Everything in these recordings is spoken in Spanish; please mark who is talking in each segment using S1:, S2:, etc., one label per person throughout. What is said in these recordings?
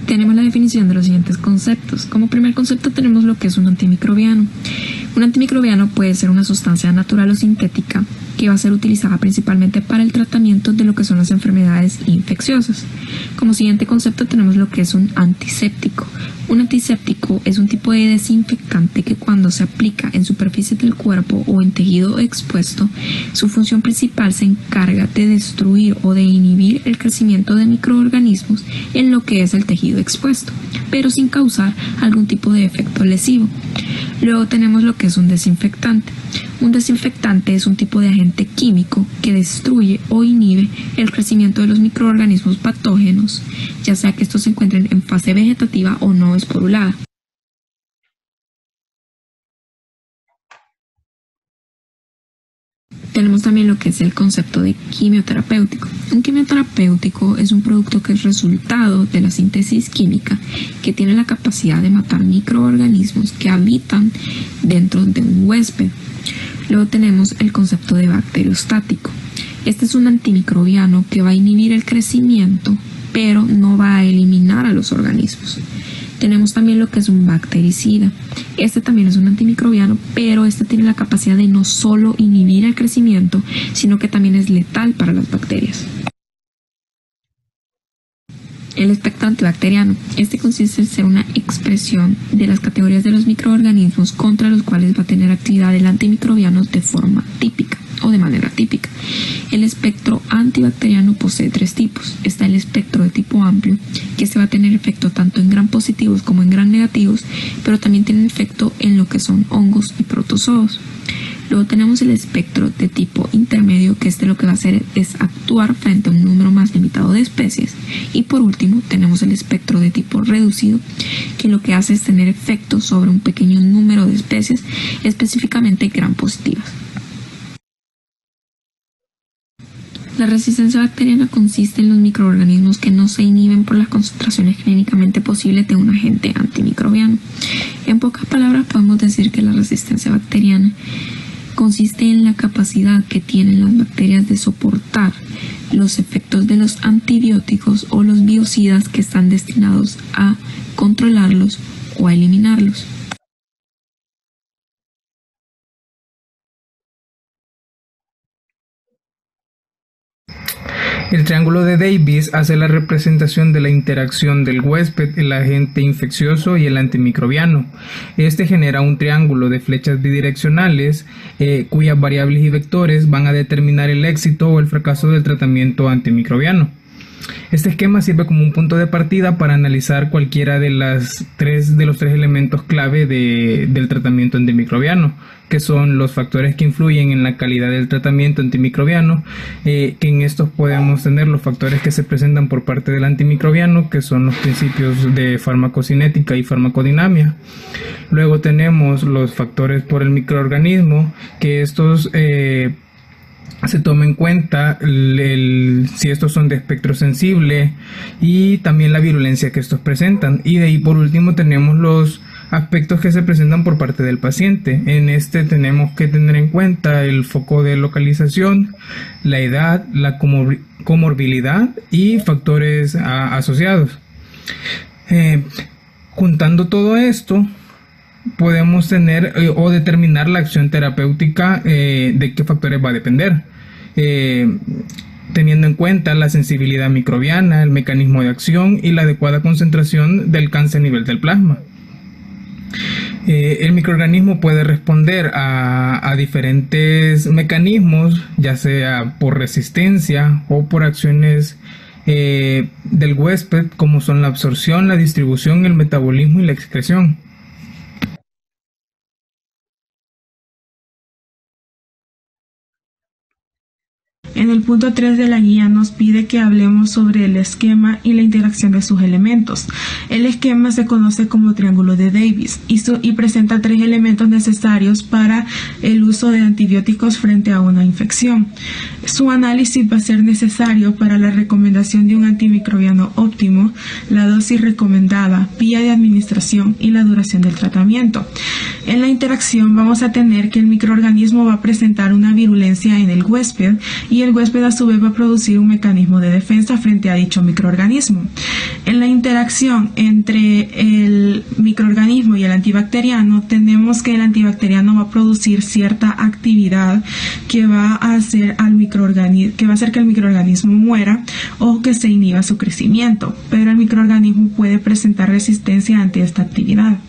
S1: Tenemos la definición de los siguientes conceptos. Como primer concepto tenemos lo que es un antimicrobiano. Un antimicrobiano puede ser una sustancia natural o sintética que va a ser utilizada principalmente para el tratamiento de lo que son las enfermedades infecciosas. Como siguiente concepto tenemos lo que es un antiséptico. Un antiséptico es un tipo de desinfectante que cuando se aplica en superficies del cuerpo o en tejido expuesto, su función principal se encarga de destruir o de inhibir el crecimiento de microorganismos en lo que es el tejido expuesto, pero sin causar algún tipo de efecto lesivo. Luego tenemos lo que es un desinfectante. Un desinfectante es un tipo de agente químico que destruye o inhibe el crecimiento de los microorganismos patógenos, ya sea que estos se encuentren en fase vegetativa o no esporulada. Tenemos también lo que es el concepto de quimioterapéutico. Un quimioterapéutico es un producto que es resultado de la síntesis química que tiene la capacidad de matar microorganismos que habitan dentro de un huésped. Luego tenemos el concepto de bacteriostático. Este es un antimicrobiano que va a inhibir el crecimiento, pero no va a eliminar a los organismos. Tenemos también lo que es un bactericida. Este también es un antimicrobiano, pero este tiene la capacidad de no solo inhibir el crecimiento, sino que también es letal para las bacterias. El espectro antibacteriano. Este consiste en ser una expresión de las categorías de los microorganismos contra los cuales va a tener actividad el antimicrobiano de forma típica o de manera típica. El espectro antibacteriano posee tres tipos. Está el espectro de tipo amplio, que este va a tener efecto tanto en gram positivos como en gram negativos, pero también tiene efecto en lo que son hongos y protozoos. Luego tenemos el espectro de tipo intermedio, que lo que va a hacer es actuar frente a un número más limitado de especies. Y por último tenemos el espectro de tipo reducido, que lo que hace es tener efecto sobre un pequeño número de especies, específicamente gram positivas. La resistencia bacteriana consiste en los microorganismos que no se inhiben por las concentraciones clínicamente posibles de un agente antimicrobiano. En pocas palabras podemos decir que la resistencia bacteriana consiste en la capacidad que tienen las bacterias de soportar los efectos de los antibióticos o los biocidas que están destinados a controlarlos o a eliminarlos.
S2: El triángulo de Davis hace la representación de la interacción del huésped, el agente infeccioso y el antimicrobiano. Este genera un triángulo de flechas bidireccionales cuyas variables y vectores van a determinar el éxito o el fracaso del tratamiento antimicrobiano. Este esquema sirve como un punto de partida para analizar cualquiera de los tres elementos clave del tratamiento antimicrobiano, que son los factores que influyen en la calidad del tratamiento antimicrobiano, que en estos podemos tener los factores que se presentan por parte del antimicrobiano, que son los principios de farmacocinética y farmacodinamia. Luego tenemos los factores por el microorganismo, que estos se toma en cuenta si estos son de espectro sensible y también la virulencia que estos presentan. Y de ahí por último tenemos los aspectos que se presentan por parte del paciente. En este tenemos que tener en cuenta el foco de localización, la edad, la comorbilidad y factores asociados. Juntando todo esto, podemos tener o determinar la acción terapéutica de qué factores va a depender, teniendo en cuenta la sensibilidad microbiana, el mecanismo de acción y la adecuada concentración del cáncer a nivel del plasma. El microorganismo puede responder a diferentes mecanismos, ya sea por resistencia o por acciones del huésped, como son la absorción, la distribución, el metabolismo y la excreción.
S3: En el punto 3 de la guía nos pide que hablemos sobre el esquema y la interacción de sus elementos. El esquema se conoce como triángulo de Davis y presenta tres elementos necesarios para el uso de antibióticos frente a una infección. Su análisis va a ser necesario para la recomendación de un antimicrobiano óptimo, la dosis recomendada, vía de administración y la duración del tratamiento. En la interacción vamos a tener que el microorganismo va a presentar una virulencia en el huésped y el el huésped a su vez va a producir un mecanismo de defensa frente a dicho microorganismo. En la interacción entre el microorganismo y el antibacteriano, tenemos que el antibacteriano va a producir cierta actividad que va a hacer que el microorganismo muera o que se inhiba su crecimiento, pero el microorganismo puede presentar resistencia ante esta actividad.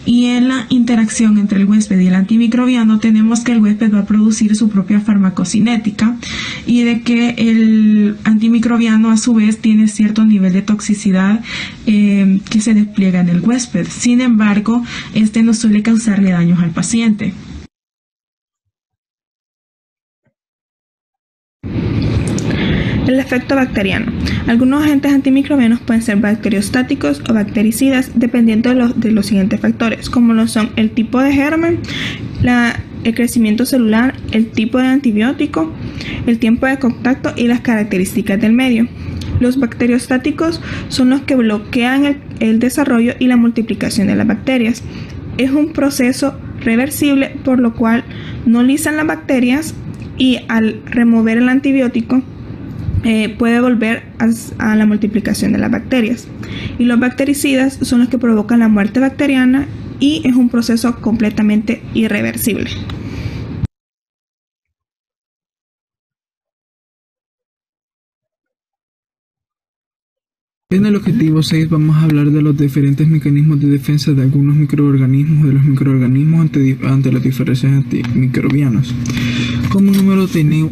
S3: Y en la interacción entre el huésped y el antimicrobiano, tenemos que el huésped va a producir su propia farmacocinética y de que el antimicrobiano a su vez tiene cierto nivel de toxicidad que se despliega en el huésped. Sin embargo, este no suele causarle daños al paciente.
S4: El efecto bacteriano. Algunos agentes antimicrobianos pueden ser bacteriostáticos o bactericidas dependiendo de los siguientes factores, como lo son el tipo de germen, el crecimiento celular, el tipo de antibiótico, el tiempo de contacto y las características del medio. Los bacteriostáticos son los que bloquean el desarrollo y la multiplicación de las bacterias. Es un proceso reversible, por lo cual no lisan las bacterias y al remover el antibiótico puede volver a la multiplicación de las bacterias. Y los bactericidas son los que provocan la muerte bacteriana y es un proceso completamente irreversible.
S2: En el objetivo 6 vamos a hablar de los diferentes mecanismos de defensa de algunos microorganismos, de los microorganismos ante las diferencias antimicrobianas. Como número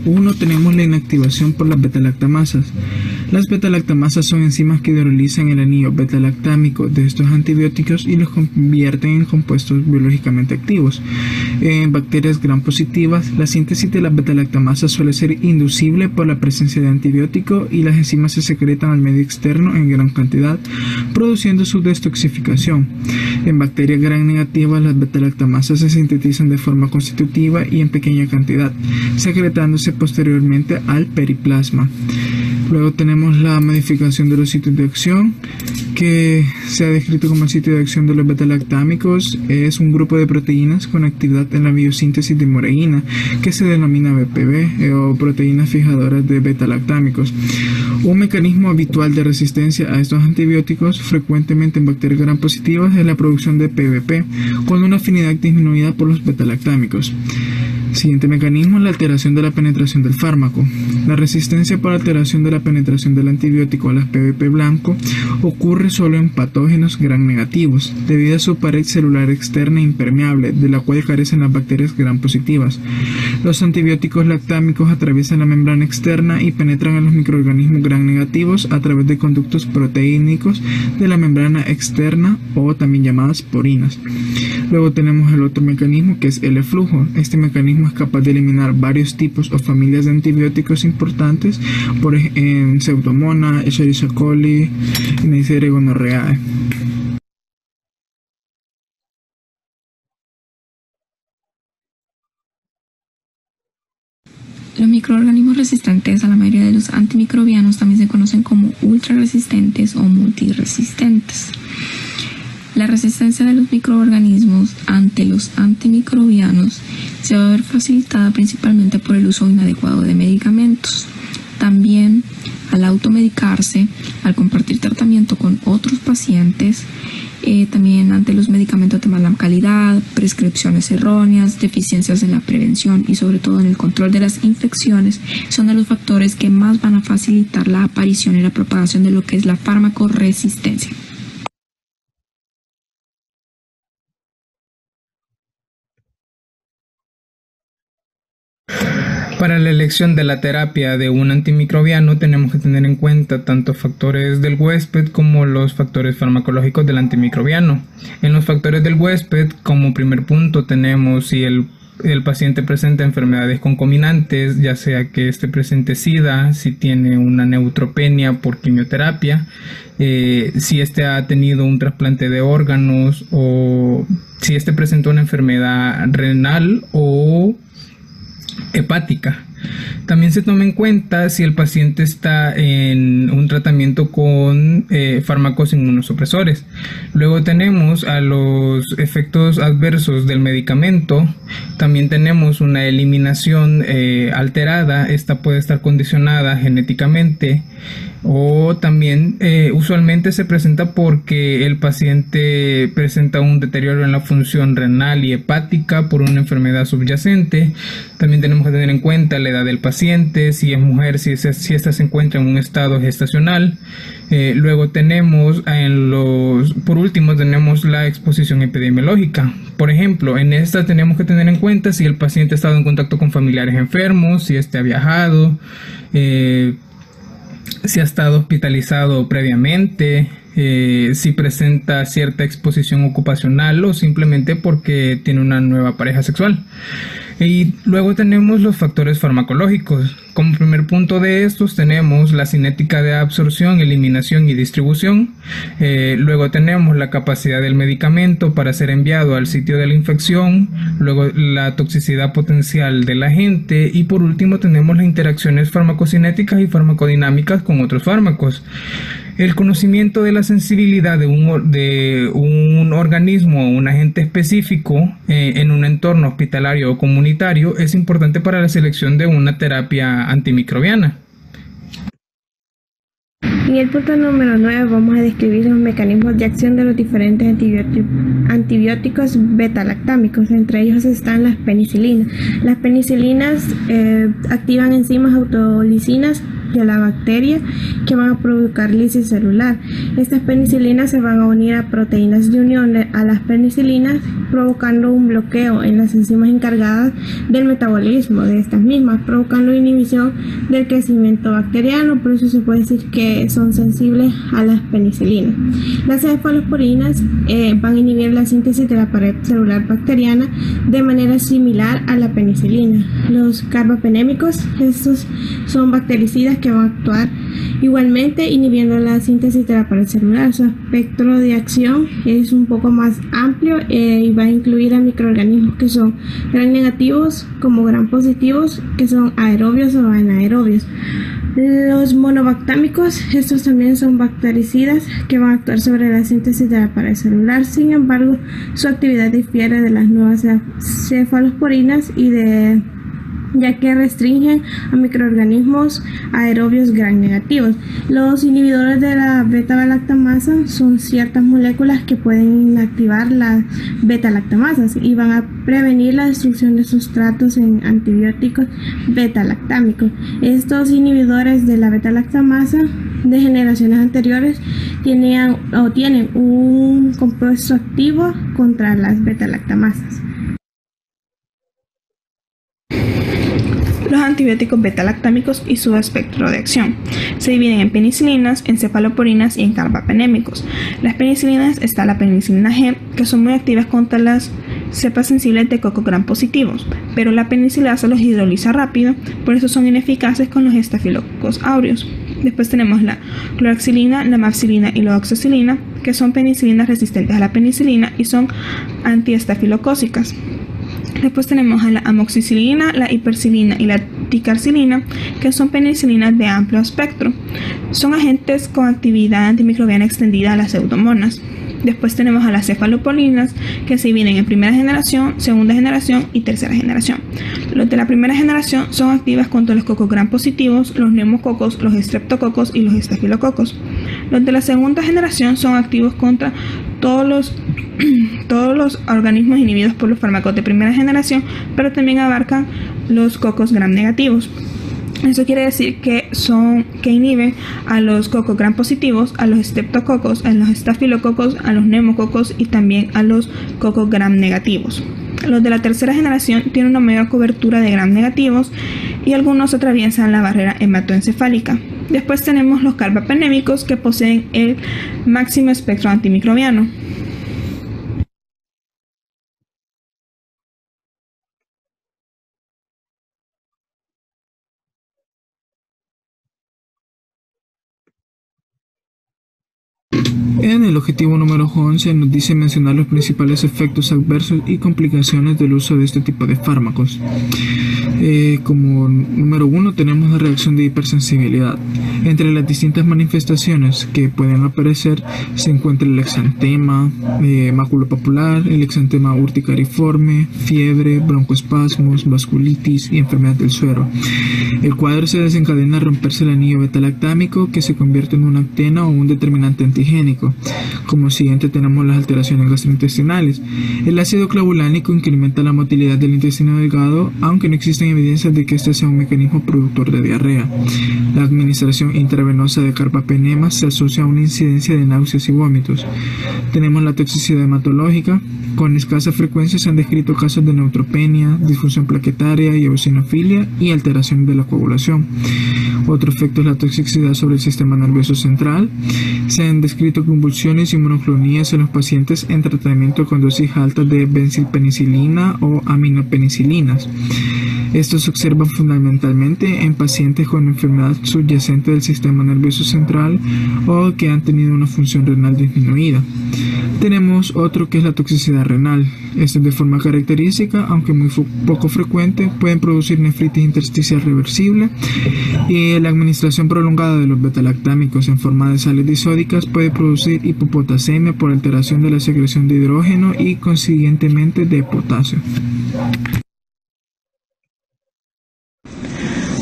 S2: 1 tenemos la inactivación por las betalactamasas. Las betalactamasas son enzimas que hidrolizan el anillo betalactámico de estos antibióticos y los convierten en compuestos biológicamente activos. En bacterias gram positivas, la síntesis de las betalactamasas suele ser inducible por la presencia de antibiótico y las enzimas se secretan al medio externo en gran cantidad, produciendo su detoxificación. En bacterias gram negativas, las betalactamasas se sintetizan de forma constitutiva y en pequeña cantidad, secretándose posteriormente al periplasma. Luego tenemos la modificación de los sitios de acción, que se ha descrito como el sitio de acción de los betalactámicos. Es un grupo de proteínas con actividad en la biosíntesis de mureína, que se denomina BPB, o proteínas fijadoras de betalactámicos. Un mecanismo habitual de resistencia a estos antibióticos, frecuentemente en bacterias gram positivas, es la producción de PBP, con una afinidad disminuida por los betalactámicos. Siguiente mecanismo es la alteración de la penetración del fármaco. La resistencia por alteración de la penetración del antibiótico a las PBP blanco ocurre solo en patógenos gram negativos, debido a su pared celular externa impermeable, de la cual carecen las bacterias gram positivas. Los antibióticos lactámicos atraviesan la membrana externa y penetran a los microorganismos gram negativos a través de conductos proteínicos de la membrana externa, o también llamadas porinas. Luego tenemos el otro mecanismo, que es el eflujo. Este mecanismo es capaz de eliminar varios tipos o familias de antibióticos importantes, por ejemplo, Pseudomonas, Escherichia coli y Neisseria gonorrhoeae.
S1: Los microorganismos resistentes a la mayoría de los antimicrobianos también se conocen como ultrarresistentes o multiresistentes. La resistencia de los microorganismos ante los antimicrobianos se va a ver facilitada principalmente por el uso inadecuado de medicamentos. También al automedicarse, al compartir tratamiento con otros pacientes, también ante los medicamentos de mala calidad, prescripciones erróneas, deficiencias en la prevención y sobre todo en el control de las infecciones, son de los factores que más van a facilitar la aparición y la propagación de lo que es la farmacoresistencia.
S2: Para la elección de la terapia de un antimicrobiano tenemos que tener en cuenta tanto factores del huésped como los factores farmacológicos del antimicrobiano. En los factores del huésped, como primer punto, tenemos si el paciente presenta enfermedades concomitantes, ya sea que esté presente SIDA, si tiene una neutropenia por quimioterapia, si éste ha tenido un trasplante de órganos, o si éste presentó una enfermedad renal o hepática. También se toma en cuenta si el paciente está en un tratamiento con fármacos inmunosupresores. Luego tenemos a los efectos adversos del medicamento. También tenemos una eliminación alterada. Esta puede estar condicionada genéticamente, o también usualmente se presenta porque el paciente presenta un deterioro en la función renal y hepática por una enfermedad subyacente. También tenemos que tener en cuenta la edad del paciente, si es mujer, si esta se encuentra en un estado gestacional. Luego tenemos por último tenemos la exposición epidemiológica. Por ejemplo, en esta tenemos que tener en cuenta si el paciente ha estado en contacto con familiares enfermos, si ha viajado, si ha estado hospitalizado previamente, si presenta cierta exposición ocupacional o simplemente porque tiene una nueva pareja sexual. Y luego tenemos los factores farmacológicos. Como primer punto de estos tenemos la cinética de absorción, eliminación y distribución. Luego tenemos la capacidad del medicamento para ser enviado al sitio de la infección. Luego la toxicidad potencial del agente. Y por último tenemos las interacciones farmacocinéticas y farmacodinámicas con otros fármacos. El conocimiento de la sensibilidad de un organismo o un agente específico en un entorno hospitalario o comunitario es importante para la selección de una terapia antimicrobiana.
S5: En el punto número 9 vamos a describir los mecanismos de acción de los diferentes antibióticos beta-lactámicos. Entre ellos están las penicilinas. Las penicilinas activan enzimas autolisinas de la bacteria que van a provocar lisis celular. Estas penicilinas se van a unir a proteínas de unión a las penicilinas, provocando un bloqueo en las enzimas encargadas del metabolismo de estas mismas, provocando inhibición del crecimiento bacteriano. Por eso se puede decir que son sensibles a las penicilinas. Las cefalosporinas van a inhibir la síntesis de la pared celular bacteriana de manera similar a la penicilina. Los carbapenémicos, estos son bactericidas que van a actuar igualmente inhibiendo la síntesis de la pared celular. Su espectro de acción es un poco más amplio y va a incluir a microorganismos que son gram negativos como gram positivos, que son aerobios o anaerobios. Los monobactámicos, estos también son bactericidas que van a actuar sobre la síntesis de la pared celular. Sin embargo, su actividad difiere de las nuevas cefalosporinas ya que restringen a microorganismos aerobios gram negativos. Los inhibidores de la beta-lactamasa son ciertas moléculas que pueden inactivar las beta-lactamasas y van a prevenir la destrucción de sustratos en antibióticos beta-lactámicos. Estos inhibidores de la beta-lactamasa de generaciones anteriores tienen un compuesto activo contra las beta-lactamasas.
S4: Los antibióticos beta-lactámicos y su espectro de acción se dividen en penicilinas, encefaloporinas y en carbapenémicos. Las penicilinas está la penicilina G, que son muy activas contra las cepas sensibles de coco gram positivos, pero la penicilasa los hidroliza rápido, por eso son ineficaces con los estafilococos aureus. Después tenemos la cloroxilina, la mapicilina y la oxacilina, que son penicilinas resistentes a la penicilina y son antiestafilocócicas. Después tenemos a la amoxicilina, la hipercilina y la ticarcilina, que son penicilinas de amplio espectro. Son agentes con actividad antimicrobiana extendida a las pseudomonas. Después tenemos a las cefalopolinas, que se dividen en primera generación, segunda generación y tercera generación. Los de la primera generación son activas contra los cocos gram positivos, los neumococos, los estreptococos y los estafilococos. Los de la segunda generación son activos contra todos los organismos inhibidos por los fármacos de primera generación, pero también abarcan los cocos gram negativos. Eso quiere decir que inhiben a los cocos gram positivos, a los estreptococos, a los estafilococos, a los neumococos y también a los cocos gram negativos. Los de la tercera generación tienen una mayor cobertura de gram negativos y algunos atraviesan la barrera hematoencefálica. Después tenemos los carbapenémicos, que poseen el máximo espectro antimicrobiano.
S6: En el
S2: el objetivo número 11 nos dice mencionar los principales efectos adversos y complicaciones del uso de este tipo de fármacos. Como número 1 tenemos la reacción de hipersensibilidad. Entre las distintas manifestaciones que pueden aparecer se encuentra el exantema maculopapular, el exantema urticariforme, fiebre, broncoespasmos, vasculitis y enfermedad del suero. El cuadro se desencadena al romperse el anillo betalactámico, que se convierte en una actena o un determinante antigénico. Como siguiente tenemos las alteraciones gastrointestinales. El ácido clavulánico incrementa la motilidad del intestino delgado, aunque no existen evidencias de que este sea un mecanismo productor de diarrea. La administración intravenosa de carbapenemas se asocia a una incidencia de náuseas y vómitos. Tenemos la toxicidad hematológica. Con escasa frecuencia se han descrito casos de neutropenia, disfunción plaquetaria y eosinofilia y alteración de la coagulación. Otro efecto es la toxicidad sobre el sistema nervioso central. Se han descrito convulsiones y monoclonías en los pacientes en tratamiento con dosis altas de benzilpenicilina o aminopenicilinas. Estos se observan fundamentalmente en pacientes con enfermedad subyacente del sistema nervioso central o que han tenido una función renal disminuida. Tenemos otro que es la toxicidad renal. Esta es de forma característica, aunque muy poco frecuente, pueden producir nefritis intersticial reversible, y la administración prolongada de los betalactámicos en forma de sales disódicas puede producir hipopotasemia por alteración de la secreción de hidrógeno y consiguientemente de potasio.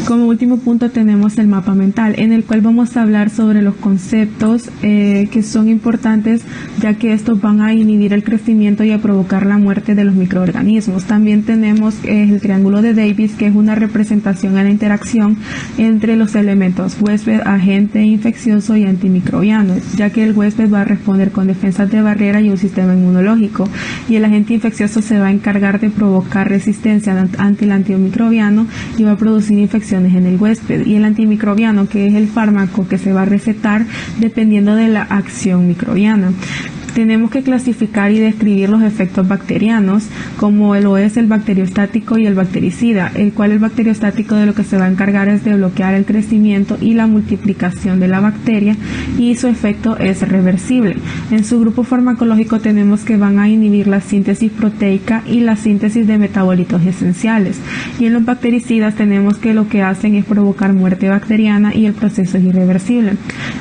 S3: Como último punto tenemos el mapa mental, en el cual vamos a hablar sobre los conceptos que son importantes, ya que estos van a inhibir el crecimiento y a provocar la muerte de los microorganismos. También tenemos el triángulo de Davis, que es una representación a la interacción entre los elementos huésped, agente infeccioso y antimicrobiano, ya que el huésped va a responder con defensas de barrera y un sistema inmunológico, y el agente infeccioso se va a encargar de provocar resistencia ante el antimicrobiano y va a producir infección en el huésped, y el antimicrobiano, que es el fármaco que se va a recetar dependiendo de la acción microbiana. Tenemos que clasificar y describir los efectos bacterianos, como lo es el bacteriostático y el bactericida, el cual el bacteriostático de lo que se va a encargar es de bloquear el crecimiento y la multiplicación de la bacteria, y su efecto es reversible. En su grupo farmacológico tenemos que van a inhibir la síntesis proteica y la síntesis de metabolitos esenciales, y en los bactericidas tenemos que lo que hacen es provocar muerte bacteriana y el proceso es irreversible.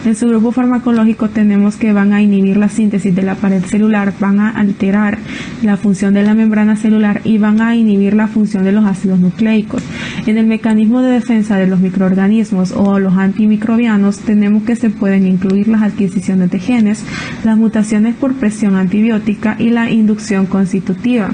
S3: En su grupo farmacológico tenemos que van a inhibir la síntesis de la pared celular, van a alterar la función de la membrana celular y van a inhibir la función de los ácidos nucleicos. En el mecanismo de defensa de los microorganismos o los antimicrobianos tenemos que se pueden incluir las adquisiciones de genes, las mutaciones por presión antibiótica y la inducción constitutiva.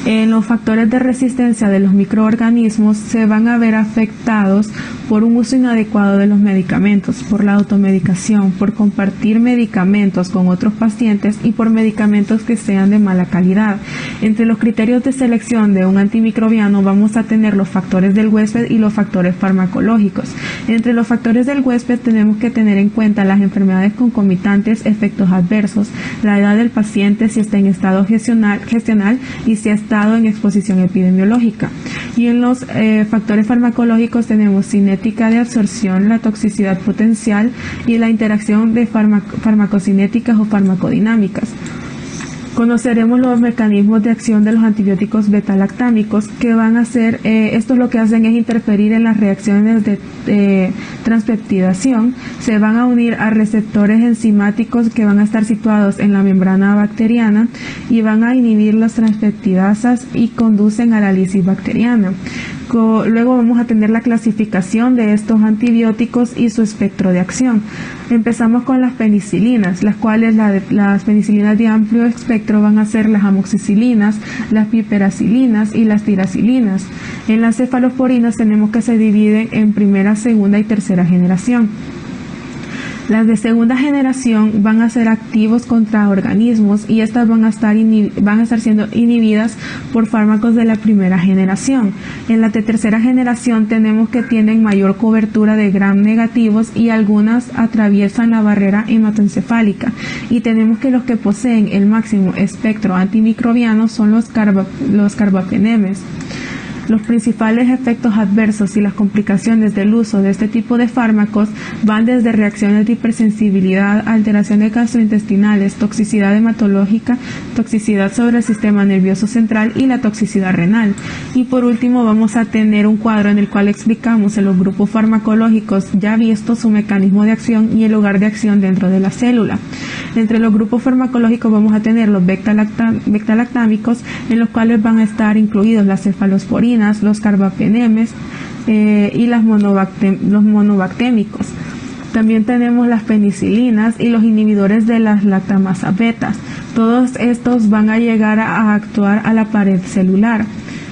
S3: En los factores de resistencia de los microorganismos se van a ver afectados por un uso inadecuado de los medicamentos, por la automedicación, por compartir medicamentos con otros pacientes y por medicamentos que sean de mala calidad. Entre los criterios de selección de un antimicrobiano vamos a tener los factores del huésped y los factores farmacológicos. Entre los factores del huésped tenemos que tener en cuenta las enfermedades concomitantes, efectos adversos, la edad del paciente, si está en estado gestional y si ha estado en exposición epidemiológica. Y en los factores farmacológicos tenemos cinética de absorción, la toxicidad potencial y la interacción de farmacocinéticas o farmacodinámicas. Conoceremos los mecanismos de acción de los antibióticos betalactámicos, que van a ser, estos lo que hacen es interferir en las reacciones de transpeptidación. Se van a unir a receptores enzimáticos que van a estar situados en la membrana bacteriana y van a inhibir las transpeptidasas y conducen a la lisis bacteriana. Luego vamos a tener la clasificación de estos antibióticos y su espectro de acción. Empezamos con las penicilinas, las cuales las penicilinas de amplio espectro van a ser las amoxicilinas, las piperacilinas y las tiracilinas. En las cefalosporinas tenemos que se dividen en primera, segunda y tercera generación. Las de segunda generación van a ser activos contra organismos y estas van a estar siendo inhibidas por fármacos de la primera generación. En la de tercera generación tenemos que tienen mayor cobertura de gram negativos y algunas atraviesan la barrera hematoencefálica. Y tenemos que los que poseen el máximo espectro antimicrobiano son los carbapenemes. Los principales efectos adversos y las complicaciones del uso de este tipo de fármacos van desde reacciones de hipersensibilidad, alteraciones gastrointestinales, toxicidad hematológica, toxicidad sobre el sistema nervioso central y la toxicidad renal. Y por último vamos a tener un cuadro en el cual explicamos en los grupos farmacológicos ya visto su mecanismo de acción y el lugar de acción dentro de la célula. Entre los grupos farmacológicos vamos a tener los beta-lactámicos, en los cuales van a estar incluidos las cefalosporinas, los carbapenemes y los monobactémicos. También tenemos las penicilinas y los inhibidores de las lactamasas betas. Todos estos van a llegar a actuar a la pared celular.